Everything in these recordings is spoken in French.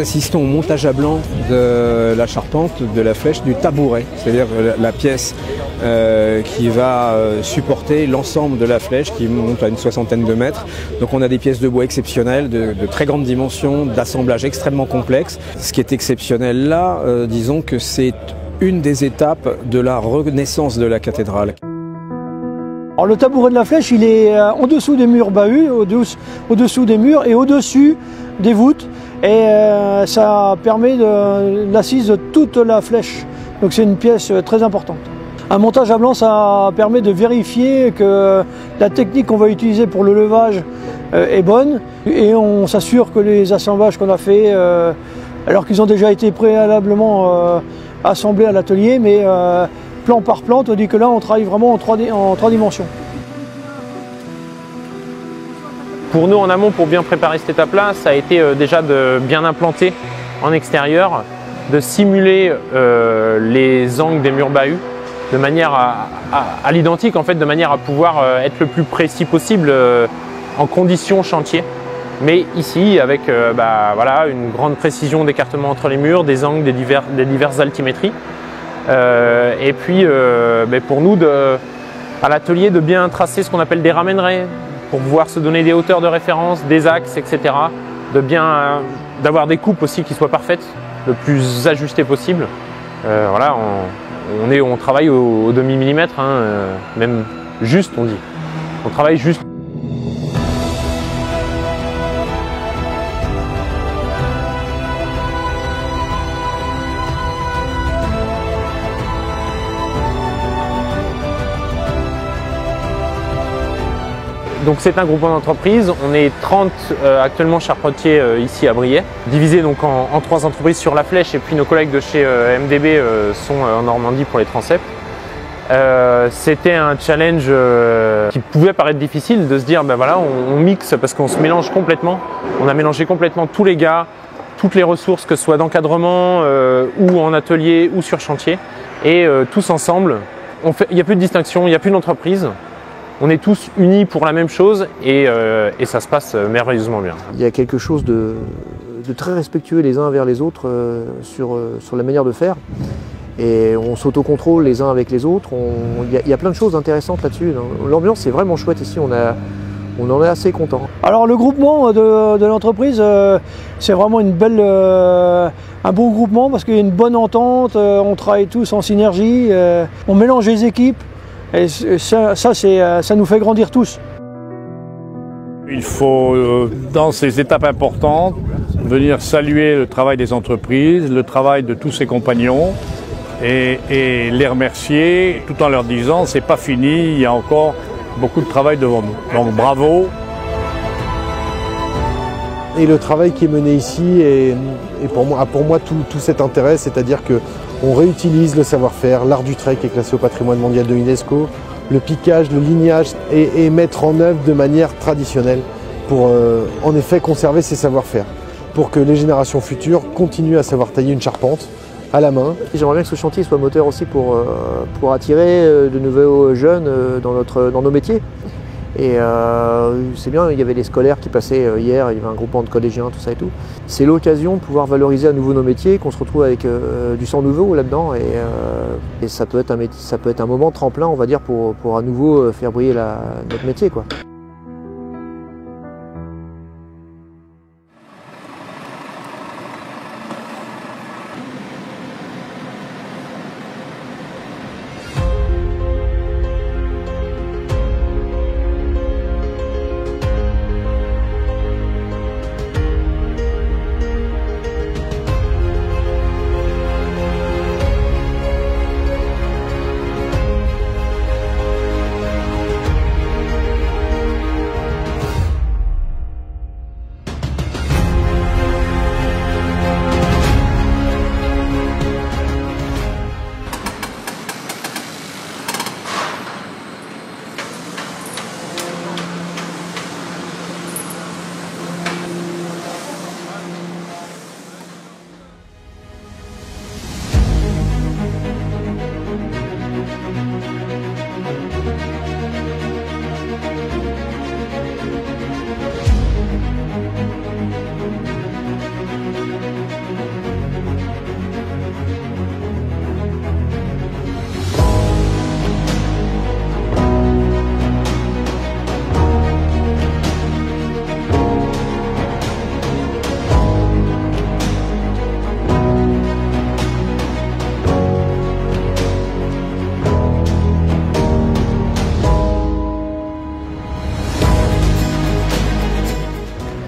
assistons au montage à blanc de la charpente, de la flèche, du tabouret, c'est-à-dire la pièce qui va supporter l'ensemble de la flèche qui monte à une 60aine de mètres. Donc on a des pièces de bois exceptionnelles, de très grande dimension, d'assemblage extrêmement complexe. Ce qui est exceptionnel là, disons que c'est une des étapes de la renaissance de la cathédrale. Alors le tabouret de la flèche, il est en dessous des murs bahus, au-dessous des murs et au-dessus des voûtes. Et ça permet l'assise de toute la flèche. Donc c'est une pièce très importante. Un montage à blanc, ça permet de vérifier que la technique qu'on va utiliser pour le levage est bonne. Et on s'assure que les assemblages qu'on a fait, alors qu'ils ont déjà été préalablement assemblés à l'atelier, mais plan par plan, tandis que là on travaille vraiment en 3 dimensions. Pour nous en amont, pour bien préparer cette étape-là, ça a été déjà de bien implanter en extérieur, de simuler les angles des murs bahus de manière à l'identique, en fait, de manière à pouvoir être le plus précis possible en conditions chantier. Mais ici, avec voilà, une grande précision d'écartement entre les murs, des angles, des diverses altimétries. Et puis pour nous, à l'atelier, de bien tracer ce qu'on appelle des ramènerais pour pouvoir se donner des hauteurs de référence, des axes, etc. D'avoir des coupes aussi qui soient parfaites, le plus ajustées possible. Voilà, on travaille au demi-millimètre, hein, même juste, on dit. On travaille juste. Donc c'est un groupement d'entreprises, on est 30 actuellement charpentiers ici à Briey, divisés donc en 3 entreprises sur la flèche, et puis nos collègues de chez MDB sont en Normandie pour les transepts. C'était un challenge qui pouvait paraître difficile de se dire voilà, on mixe parce qu'on se mélange complètement. On a mélangé complètement tous les gars, toutes les ressources, que ce soit d'encadrement ou en atelier ou sur chantier, et tous ensemble, il n'y a plus de distinction, il n'y a plus d'entreprise. On est tous unis pour la même chose et ça se passe merveilleusement bien. Il y a quelque chose de très respectueux les uns vers les autres sur la manière de faire. Et on s'autocontrôle les uns avec les autres. Il y a plein de choses intéressantes là-dessus. L'ambiance est vraiment chouette ici, on en est assez content. Alors le groupement de l'entreprise, c'est vraiment un bon groupement parce qu'il y a une bonne entente, on travaille tous en synergie, on mélange les équipes. Et ça nous fait grandir tous. Il faut, dans ces étapes importantes, venir saluer le travail des entreprises, le travail de tous ses compagnons et les remercier tout en leur disant c'est pas fini, il y a encore beaucoup de travail devant nous. Donc bravo. Et le travail qui est mené ici a pour moi tout cet intérêt, c'est-à-dire que on réutilise le savoir-faire, l'art du trek est classé au patrimoine mondial de l'UNESCO, le piquage, le lignage et mettre en œuvre de manière traditionnelle pour en effet conserver ces savoir-faire, pour que les générations futures continuent à savoir tailler une charpente à la main. J'aimerais bien que ce chantier soit moteur aussi pour attirer de nouveaux jeunes dans nos métiers. Et c'est bien, il y avait les scolaires qui passaient hier, il y avait un groupement de collégiens, tout ça et tout. C'est l'occasion de pouvoir valoriser à nouveau nos métiers, qu'on se retrouve avec du sang nouveau là-dedans. Et ça peut être un moment tremplin, on va dire, pour à nouveau faire briller notre métier, quoi.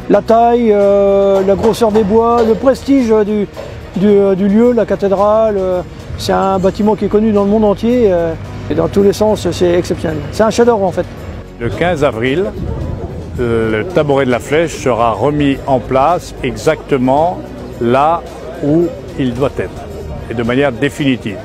La taille, la grosseur des bois, le prestige du lieu, la cathédrale. C'est un bâtiment qui est connu dans le monde entier et dans tous les sens, c'est exceptionnel. C'est un chef-d'œuvre en fait. Le 15 avril, le tabouret de la Flèche sera remis en place exactement là où il doit être et de manière définitive.